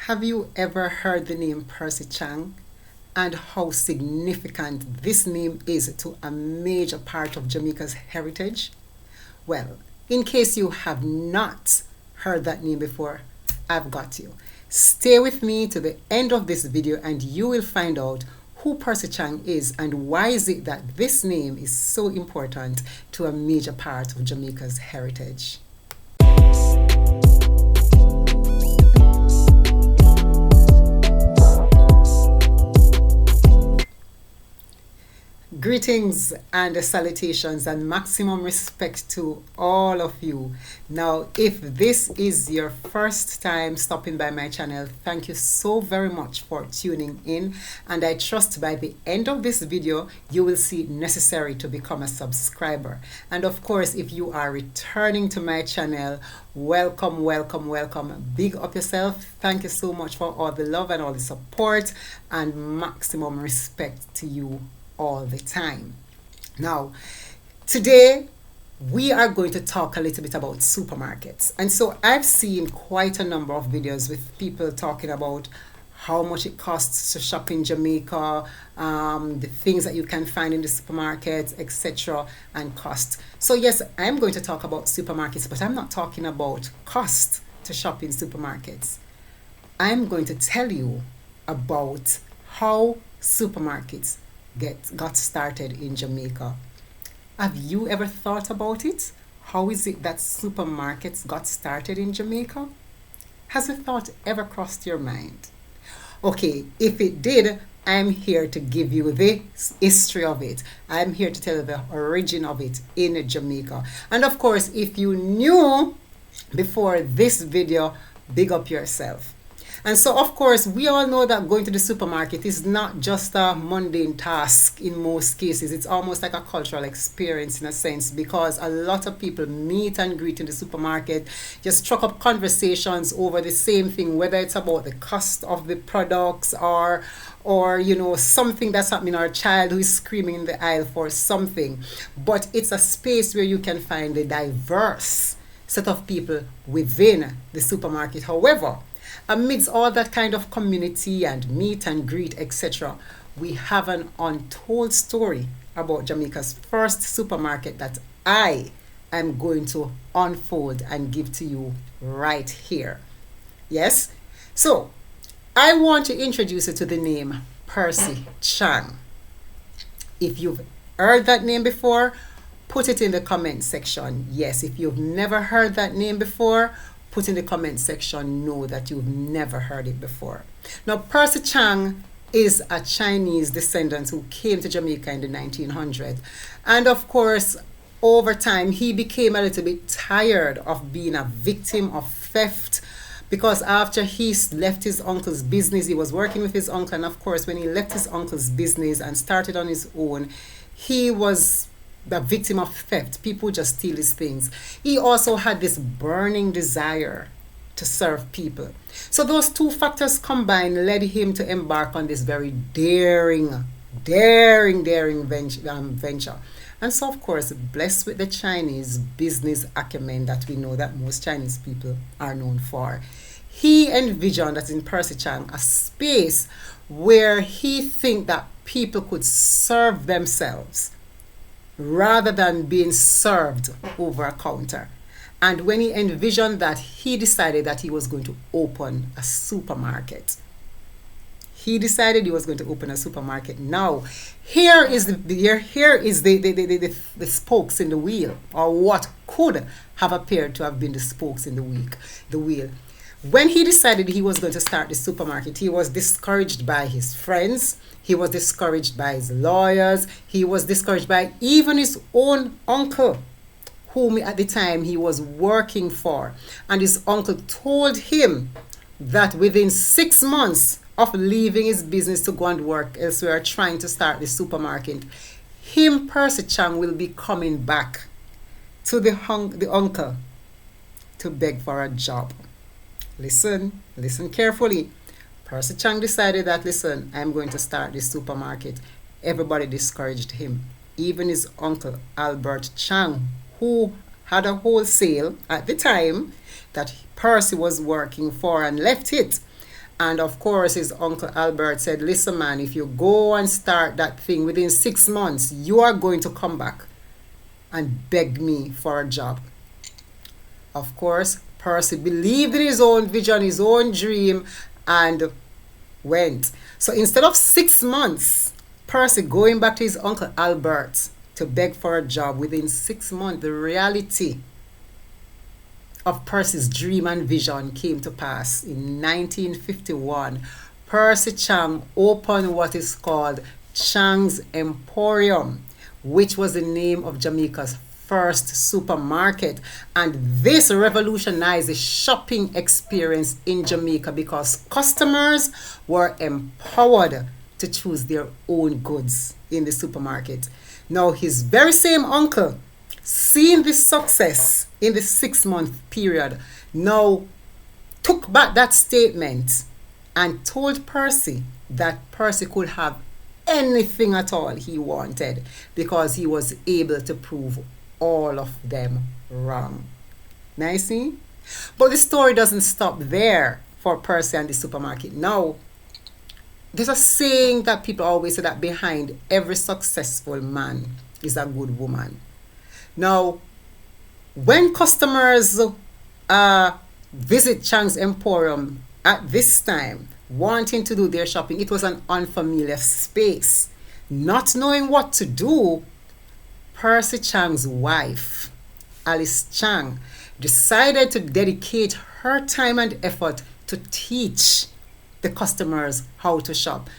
Have you ever heard the name Percy Chang and how significant this name is to a major part of Jamaica's heritage? Well, in case you have not heard that name before, I've got you. Stay with me to the end of this video and you will find out who Percy Chang is and why is it that this name is so important to a major part of Jamaica's heritage. Greetings and salutations and maximum respect to all of you. Now, if this is your first time stopping by my channel, thank you so very much for tuning in, and I trust by the end of this video you will see it necessary to become a subscriber. And of course, if you are returning to my channel, welcome, welcome, welcome. Big up yourself. Thank you so much for all the love and all the support, and maximum respect to you all the time. Now, today we are going to talk a little bit about supermarkets. And so I've seen quite a number of videos with people talking about how much it costs to shop in Jamaica, the things that you can find in the supermarkets, etc., and cost. So yes, I'm going to talk about supermarkets, but I'm not talking about cost to shop in supermarkets. I'm going to tell you about how supermarkets got started in Jamaica. Have you ever thought about it? How is it that supermarkets got started in Jamaica? Has a thought ever crossed your mind? Okay, if it did, I'm here to give you the history of it. I'm here to tell you the origin of it in Jamaica. And of course, if you knew before this video, big up yourself. And so, of course, we all know that going to the supermarket is not just a mundane task in most cases. It's almost like a cultural experience in a sense, because a lot of people meet and greet in the supermarket, just struck up conversations over the same thing, whether it's about the cost of the products or you know, something that's happening, or a child who is screaming in the aisle for something. But it's a space where you can find a diverse set of people within the supermarket. However, amidst all that kind of community and meet and greet, etc., we have an untold story about Jamaica's first supermarket that I am going to unfold and give to you right here. Yes? So, I want to introduce you to the name Percy Chang. If you've heard that name before, put it in the comment section. Yes, if you've never heard that name before, put in the comment section no that you've never heard it before. Now, Percy Chang is a Chinese descendant who came to Jamaica in the 1900s. And of course, over time, he became a little bit tired of being a victim of theft, because after he left his uncle's business, he was working with his uncle. And of course, when he left his uncle's business and started on his own, he was the victim of theft. People just steal his things. He also had this burning desire to serve people. So those two factors combined led him to embark on this very daring venture. And so, of course, blessed with the Chinese business acumen that we know that most Chinese people are known for, he envisioned that in Percy Chang a space where he think that people could serve themselves rather than being served over a counter. And when he envisioned that, he decided that he was going to open a supermarket. He decided he was going to open a supermarket. Now, here is the spokes in the wheel, or what could have appeared to have been the spokes in the wheel. When he decided he was going to start the supermarket, he was discouraged by his friends. He was discouraged by his lawyers. He was discouraged by even his own uncle, whom at the time he was working for. And his uncle told him that within 6 months of leaving his business to go and work elsewhere, trying to start the supermarket, him, Percy Chang, will be coming back to the uncle to beg for a job. Listen carefully. Percy Chang decided that, listen, I'm going to start this supermarket. Everybody discouraged him. Even his uncle, Albert Chang, who had a wholesale at the time that Percy was working for and left it. And of course, his uncle Albert said, listen, man, if you go and start that thing within 6 months, you are going to come back and beg me for a job. Of course, Percy believed in his own vision, his own dream, and went. So instead of 6 months, Percy going back to his uncle Albert to beg for a job, within 6 months, the reality of Percy's dream and vision came to pass. In 1951, Percy Chang opened what is called Chang's Emporium, which was the name of Jamaica's first supermarket. And this revolutionized the shopping experience in Jamaica because customers were empowered to choose their own goods in the supermarket. Now, his very same uncle, seeing this success in the 6-month period, now took back that statement and told Percy that Percy could have anything at all he wanted because he was able to prove all of them wrong. Nice, see? But the story doesn't stop there for Percy and the supermarket. Now, there's a saying that people always say that behind every successful man is a good woman. Now, when customers visit Chang's Emporium at this time, wanting to do their shopping, it was an unfamiliar space. Not knowing what to do, Percy Chang's wife, Alice Chang, decided to dedicate her time and effort to teach the customers how to shop.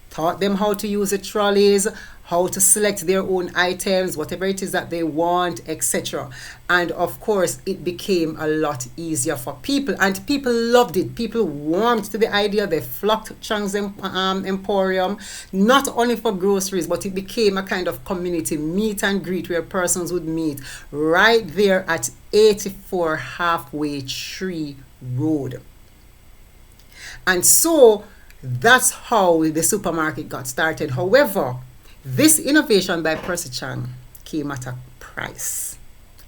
Taught them how to use the trolleys, how to select their own items, whatever it is that they want, etc. And of course, it became a lot easier for people, and people loved it. People warmed to the idea. They flocked to Chang's Emporium, not only for groceries, but it became a kind of community meet and greet where persons would meet right there at 84 Halfway Tree Road. And so that's how the supermarket got started. However, this innovation by Percy Chang came at a price,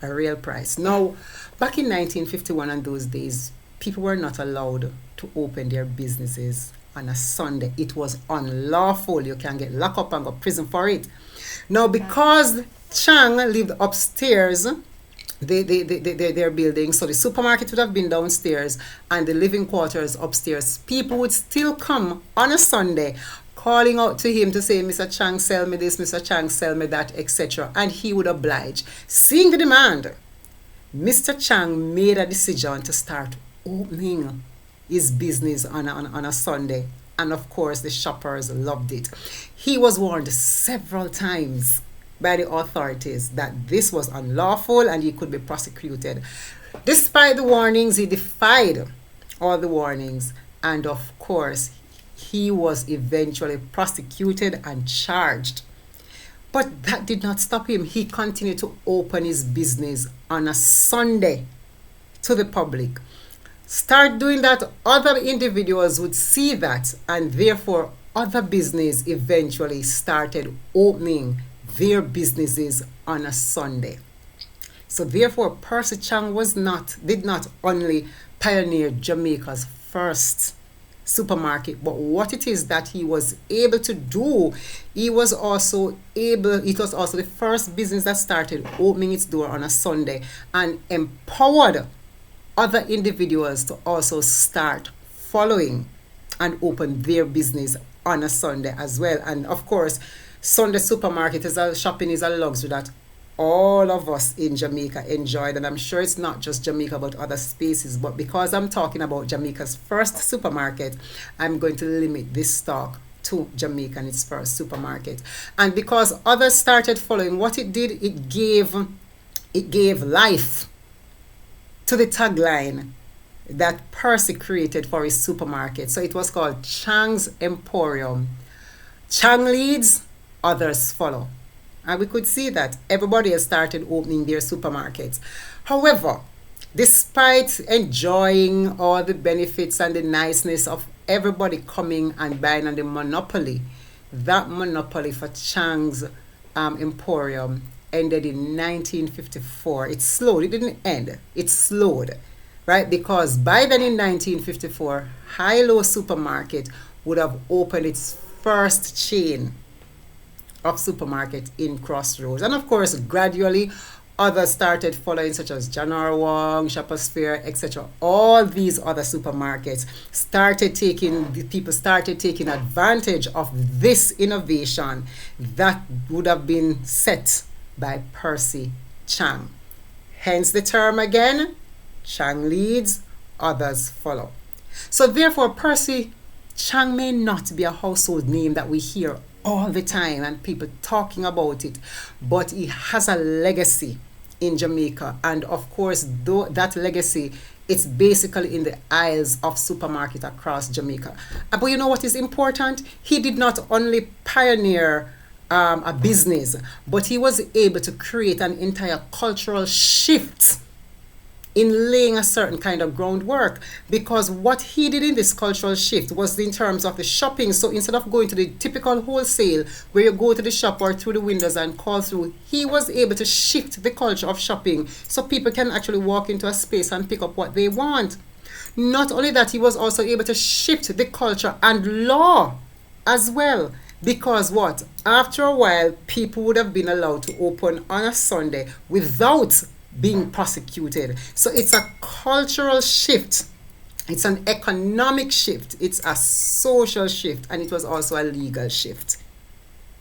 a real price. Now, back in 1951 and those days, people were not allowed to open their businesses on a Sunday. It was unlawful. You can get locked up and go to prison for it. Now, because Chang lived upstairs, their building, so the supermarket would have been downstairs and the living quarters upstairs. People would still come on a Sunday calling out to him to say, Mr. Chang, sell me this, Mr. Chang, sell me that, etc. And he would oblige. Seeing the demand, Mr. Chang made a decision to start opening his business on a Sunday. And of course, the shoppers loved it. He was warned several times by the authorities that this was unlawful and he could be prosecuted. Despite the warnings, he defied all the warnings, and of course, he was eventually prosecuted and charged. But that did not stop him. He continued to open his business on a Sunday to the public. Start doing that, other individuals would see that, and therefore other business eventually started opening their businesses on a Sunday. So therefore, Percy Chang did not only pioneer Jamaica's first supermarket, but what it is that he was able to do, it was also the first business that started opening its door on a Sunday and empowered other individuals to also start following and open their business on a Sunday as well. And of course, Sunday supermarket shopping is a luxury that all of us in Jamaica enjoyed, and I'm sure it's not just Jamaica but other spaces. But because I'm talking about Jamaica's first supermarket, I'm going to limit this talk to Jamaica and its first supermarket. And because others started following, what it did, it gave life to the tagline that Percy created for his supermarket. So it was called Chang's Emporium. Chang leads, others follow. And we could see that everybody has started opening their supermarkets. However, despite enjoying all the benefits and the niceness of everybody coming and buying on the monopoly, that monopoly for Chang's Emporium ended in 1954. It slowed. It didn't end. It slowed. right? Because by then in 1954, High-Low Supermarket would have opened its first chain of supermarket in Crossroads. And of course, gradually, others started following, such as John R. Wong, Shoppers Fair, etc. All these other supermarkets people started taking advantage of this innovation that would have been set by Percy Chang. Hence the term again, Chang leads, others follow. So therefore, Percy Chang may not be a household name that we hear all the time and people talking about it, but he has a legacy in Jamaica. And of course, though that legacy, it's basically in the aisles of supermarket across Jamaica. But you know what is important? He did not only pioneer a business, but he was able to create an entire cultural shift in laying a certain kind of groundwork, because what he did in this cultural shift was in terms of the shopping. So instead of going to the typical wholesale where you go to the shop or through the windows and call through, he was able to shift the culture of shopping so people can actually walk into a space and pick up what they want. Not only that, he was also able to shift the culture and law as well. Because what? After a while, people would have been allowed to open on a Sunday without being prosecuted. So it's a cultural shift, it's an economic shift, it's a social shift, and it was also a legal shift.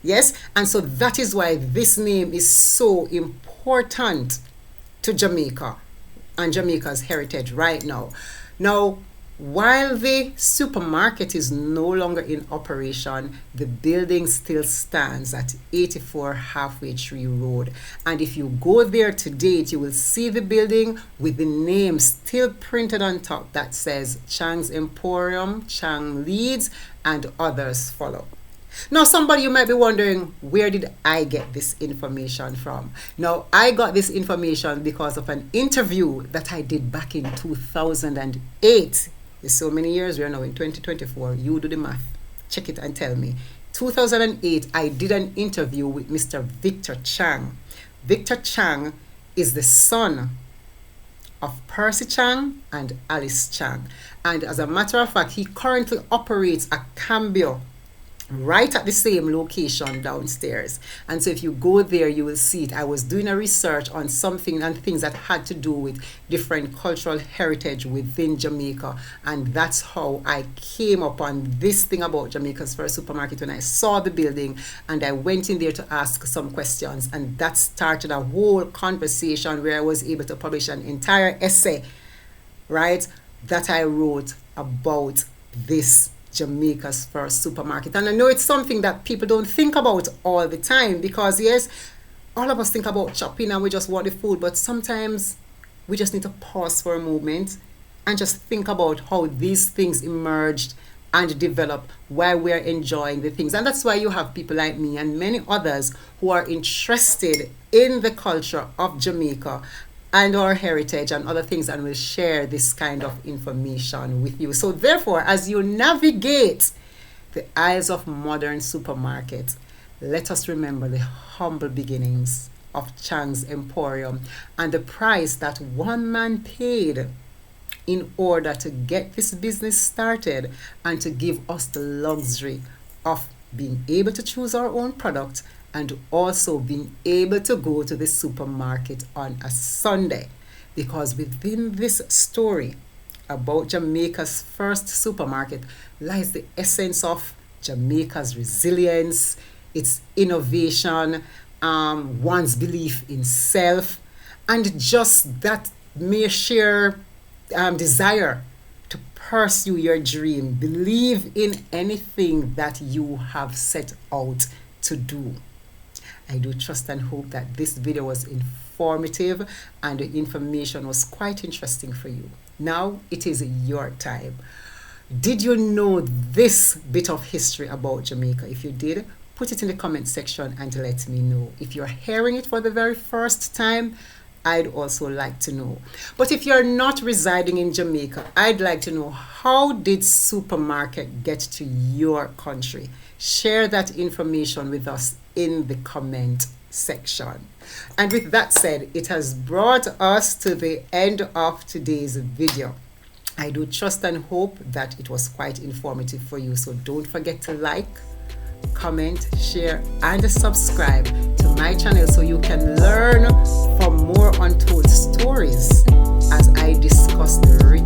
Yes, and so that is why this name is so important to Jamaica and Jamaica's heritage right now. Now, while the supermarket is no longer in operation, the building still stands at 84 Halfway Tree Road. And if you go there today, you will see the building with the name still printed on top that says Chang's Emporium, Chang Leads, and others follow. Now, somebody, you might be wondering, where did I get this information from? Now, I got this information because of an interview that I did back in 2008. It's so many years, we are now in 2024. You do the math, check it and tell me. 2008, I did an interview with Mr. Victor Chang. Victor Chang is the son of Percy Chang and Alice Chang. And as a matter of fact, he currently operates a Cambio right at the same location downstairs. And so if you go there, you will see it. I was doing a research on something and things that had to do with different cultural heritage within Jamaica, and that's how I came upon this thing about Jamaica's first supermarket when I saw the building, and I went in there to ask some questions, and that started a whole conversation where I was able to publish an entire essay, right, that I wrote about this Jamaica's first supermarket. And I know it's something that people don't think about all the time, because yes, all of us think about shopping and we just want the food, but sometimes we just need to pause for a moment and just think about how these things emerged and developed while we're enjoying the things. And that's why you have people like me and many others who are interested in the culture of Jamaica and our heritage and other things, and will share this kind of information with you. So therefore, as you navigate the aisles of modern supermarkets, let us remember the humble beginnings of Chang's Emporium and the price that one man paid in order to get this business started and to give us the luxury of being able to choose our own product and also being able to go to the supermarket on a Sunday. Because within this story about Jamaica's first supermarket lies the essence of Jamaica's resilience, its innovation, one's belief in self, and just that mere sheer desire to pursue your dream, believe in anything that you have set out to do. I do trust and hope that this video was informative and the information was quite interesting for you. Now it is your time. Did you know this bit of history about Jamaica? If you did, put it in the comment section and let me know. If you're hearing it for the very first time, I'd also like to know. But if you're not residing in Jamaica, I'd like to know, how did supermarket get to your country? Share that information with us in the comment section. And with that said, it has brought us to the end of today's video. I do trust and hope that it was quite informative for you. So don't forget to like, comment, share, and subscribe to my channel so you can learn from more untold stories as I discuss the rich